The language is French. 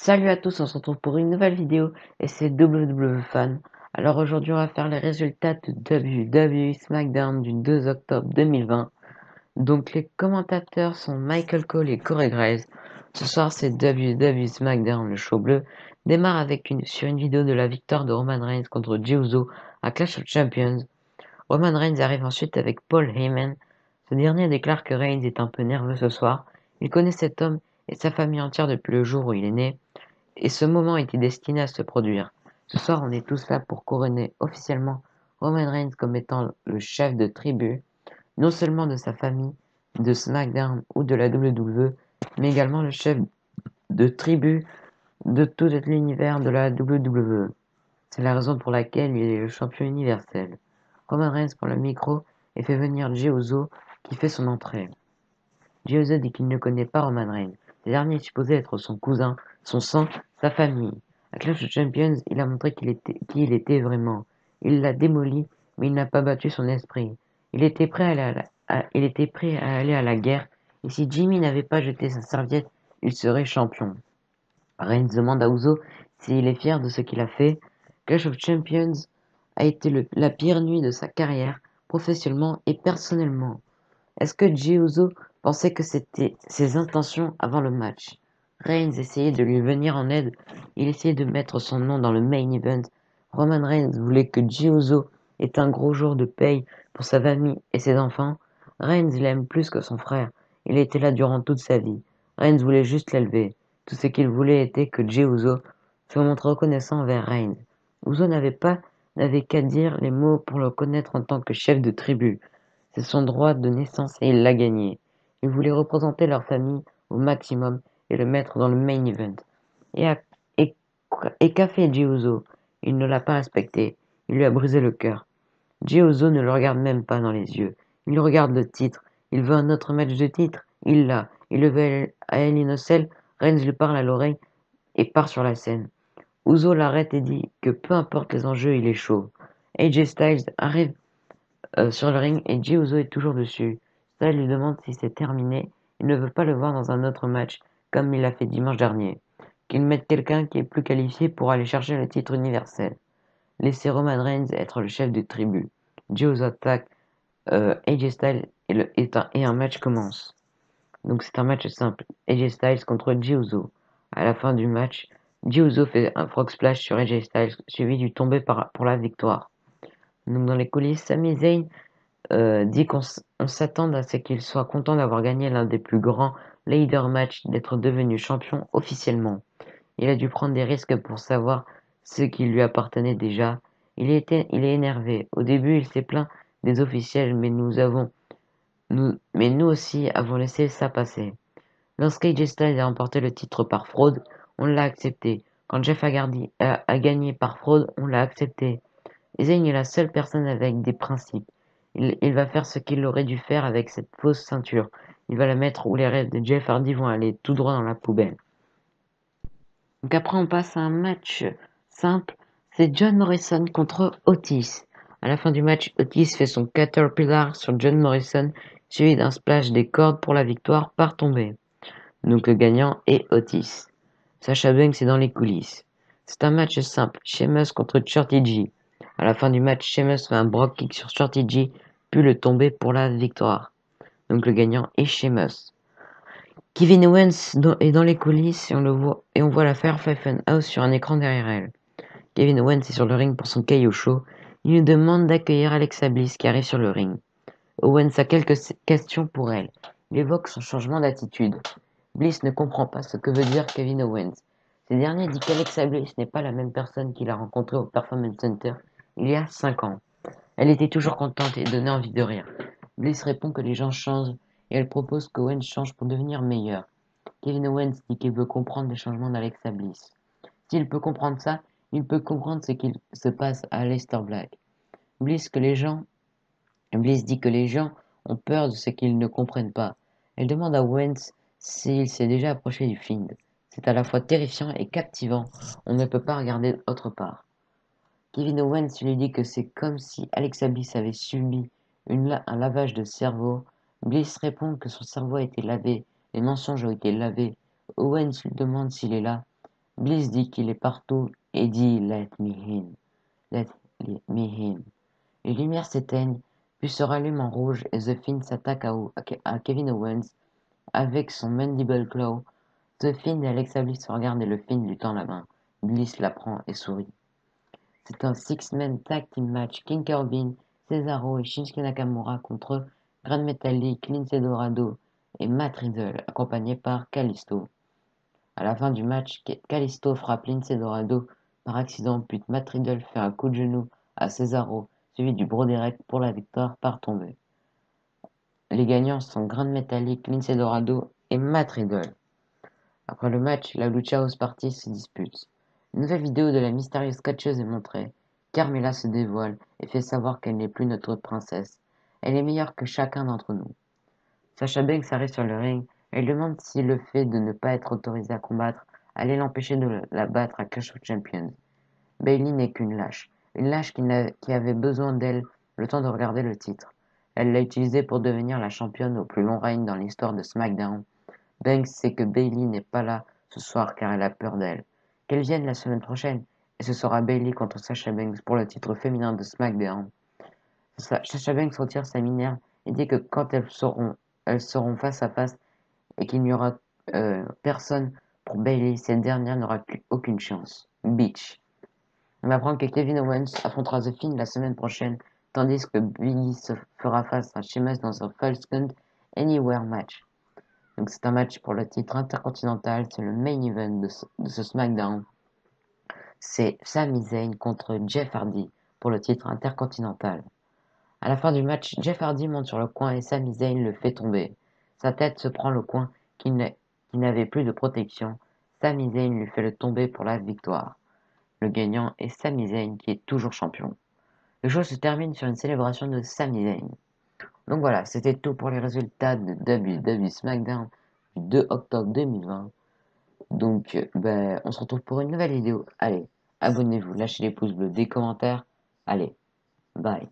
Salut à tous, on se retrouve pour une nouvelle vidéo et c'est WWE Fan. Alors aujourd'hui on va faire les résultats de WWE SmackDown du 2 octobre 2020. Donc les commentateurs sont Michael Cole et Corey Graves. Ce soir c'est WWE SmackDown, le show bleu démarre sur une vidéo de la victoire de Roman Reigns contre Jey Uso à Clash of Champions. Roman Reigns arrive ensuite avec Paul Heyman. Ce dernier déclare que Reigns est un peu nerveux ce soir. Il connaît cet homme et sa famille entière depuis le jour où il est né. Et ce moment était destiné à se produire. Ce soir, on est tous là pour couronner officiellement Roman Reigns comme étant le chef de tribu, non seulement de sa famille, de SmackDown ou de la WWE, mais également le chef de tribu de tout l'univers de la WWE. C'est la raison pour laquelle il est le champion universel. Roman Reigns prend le micro et fait venir Jey Uso qui fait son entrée. Jey Uso dit qu'il ne connaît pas Roman Reigns. Ce dernier est supposé être son cousin, son sang, sa famille. À Clash of Champions, il a montré qui il était vraiment. Il l'a démoli, mais il n'a pas battu son esprit. Il était prêt à aller à la guerre, et si Jimmy n'avait pas jeté sa serviette, il serait champion. Reigns demande à Uso s'il est fier de ce qu'il a fait. Clash of Champions a été la pire nuit de sa carrière, professionnellement et personnellement. Est-ce que Jey Uso pensait que c'était ses intentions avant le match? Reigns essayait de lui venir en aide, il essayait de mettre son nom dans le main event. Roman Reigns voulait que Jey Uso ait un gros jour de paye pour sa famille et ses enfants. Reigns l'aime plus que son frère, il était là durant toute sa vie. Reigns voulait juste l'élever. Tout ce qu'il voulait était que Jey Uso se montre reconnaissant envers Reigns. Uso n'avait qu'à dire les mots pour le connaître en tant que chef de tribu. C'est son droit de naissance et il l'a gagné. Ils voulaient représenter leur famille au maximum et le mettre dans le main event. Et, a- et, et qu'a fait Jey Uso? Il ne l'a pas respecté. Il lui a brisé le cœur. Jey Uso ne le regarde même pas dans les yeux. Il regarde le titre. Il veut un autre match de titre. Il l'a. Il le veut à Hell in a Cell. Reigns lui parle à l'oreille et part sur la scène. Uso l'arrête et dit que peu importe les enjeux, il est chaud. AJ Styles arrive sur le ring et Jey Uso est toujours dessus. Styles lui demande si c'est terminé. Il ne veut pas le voir dans un autre match, comme il l'a fait dimanche dernier. Qu'il mette quelqu'un qui est plus qualifié pour aller chercher le titre universel. Laissez Roman Reigns être le chef de tribu. Jey Uso attaque AJ Styles et un match commence. Donc c'est un match simple. AJ Styles contre Jey Uso. À la fin du match, Jey Uso fait un frog splash sur AJ Styles, suivi du tombé pour la victoire. Donc dans les coulisses, Sami Zayn dit qu'on s'attend à ce qu'il soit content d'avoir gagné l'un des plus grands ladder matchs, d'être devenu champion officiellement. Il a dû prendre des risques pour savoir ce qui lui appartenait déjà. Il est énervé. Au début, il s'est plaint des officiels, mais nous aussi avons laissé ça passer. Lorsqu'AJ Styles a remporté le titre par fraude, on l'a accepté. Quand Jeff Hardy a gagné par fraude, on l'a accepté. Zayn est la seule personne avec des principes. Il va faire ce qu'il aurait dû faire avec cette fausse ceinture. Il va la mettre où les rêves de Jeff Hardy vont aller tout droit dans la poubelle. Donc après on passe à un match simple. C'est John Morrison contre Otis. À la fin du match, Otis fait son Caterpillar sur John Morrison, suivi d'un splash des cordes pour la victoire par tombée. Donc le gagnant est Otis. Sasha Banks est dans les coulisses. C'est un match simple. Sheamus contre Shorty G. À la fin du match, Sheamus fait un Brogue Kick sur Shorty G, puis le tomber pour la victoire. Donc le gagnant est Sheamus. Kevin Owens est dans les coulisses et on voit la Firefly House sur un écran derrière elle. Kevin Owens est sur le ring pour son KO show. Il lui demande d'accueillir Alexa Bliss qui arrive sur le ring. Owens a quelques questions pour elle. Il évoque son changement d'attitude. Bliss ne comprend pas ce que veut dire Kevin Owens. Ce dernier dit qu'Alexa Bliss n'est pas la même personne qu'il a rencontrée au Performance Center il y a 5 ans. Elle était toujours contente et donnait envie de rire. Bliss répond que les gens changent et elle propose qu'Owens change pour devenir meilleur. Kevin Owens dit qu'il veut comprendre les changements d'Alexa Bliss. S'il peut comprendre ça, il peut comprendre ce qu'il se passe à Aleister Black. Bliss dit que les gens ont peur de ce qu'ils ne comprennent pas. Elle demande à Owens s'il s'est déjà approché du Fiend. C'est à la fois terrifiant et captivant. On ne peut pas regarder autre part. Kevin Owens lui dit que c'est comme si Alexa Bliss avait subi un lavage de cerveau. Bliss répond que son cerveau a été lavé, les mensonges ont été lavés. Owens lui demande s'il est là. Bliss dit qu'il est partout et dit Let me in, let me in. Les lumières s'éteignent, puis se rallument en rouge et The Fiend s'attaque à Kevin Owens avec son Mandible Claw. The Fiend et Alexa Bliss se regardent et le Fiend lui tend la main. Bliss la prend et sourit. C'est un six-man tag team match. King Corbin, Cesaro et Shinsuke Nakamura contre Grand Metalik, Lince Dorado et Matt Riddle, accompagnés par Kalisto. À la fin du match, Kalisto frappe Lince Dorado par accident, puis Matt Riddle fait un coup de genou à Cesaro, suivi du Broderick pour la victoire par tombée. Les gagnants sont Grand Metalik, Lince Dorado et Matt Riddle. Après le match, la Lucha House Party se dispute. Une nouvelle vidéo de la mystérieuse catcheuse est montrée. Carmella se dévoile et fait savoir qu'elle n'est plus notre princesse. Elle est meilleure que chacun d'entre nous. Sasha Banks arrive sur le ring. Elle demande si le fait de ne pas être autorisée à combattre allait l'empêcher de la battre à Clash of Champions. Bayley n'est qu'une lâche. Une lâche qui avait besoin d'elle le temps de regarder le titre. Elle l'a utilisé pour devenir la championne au plus long règne dans l'histoire de SmackDown. Banks sait que Bayley n'est pas là ce soir car elle a peur d'elle. Qu'elle vienne la semaine prochaine et ce sera Bayley contre Sasha Banks pour le titre féminin de SmackDown. Sasha Banks retire sa minerve et dit que quand elles seront face à face et qu'il n'y aura personne pour Bayley, cette dernière n'aura aucune chance. Bitch. On apprend que Kevin Owens affrontera The Fiend la semaine prochaine, tandis que Biggie se fera face à Sheamus dans un Falls Count Anywhere match. Donc c'est un match pour le titre intercontinental, c'est le main event de ce SmackDown. C'est Sami Zayn contre Jeff Hardy pour le titre intercontinental. À la fin du match, Jeff Hardy monte sur le coin et Sami Zayn le fait tomber. Sa tête se prend le coin qui n'avait plus de protection. Sami Zayn lui fait le tomber pour la victoire. Le gagnant est Sami Zayn qui est toujours champion. Le show se termine sur une célébration de Sami Zayn. Donc voilà, c'était tout pour les résultats de WWE SmackDown du 2 octobre 2020. Donc, on se retrouve pour une nouvelle vidéo. Allez, abonnez-vous, lâchez les pouces bleus, des commentaires. Allez, bye.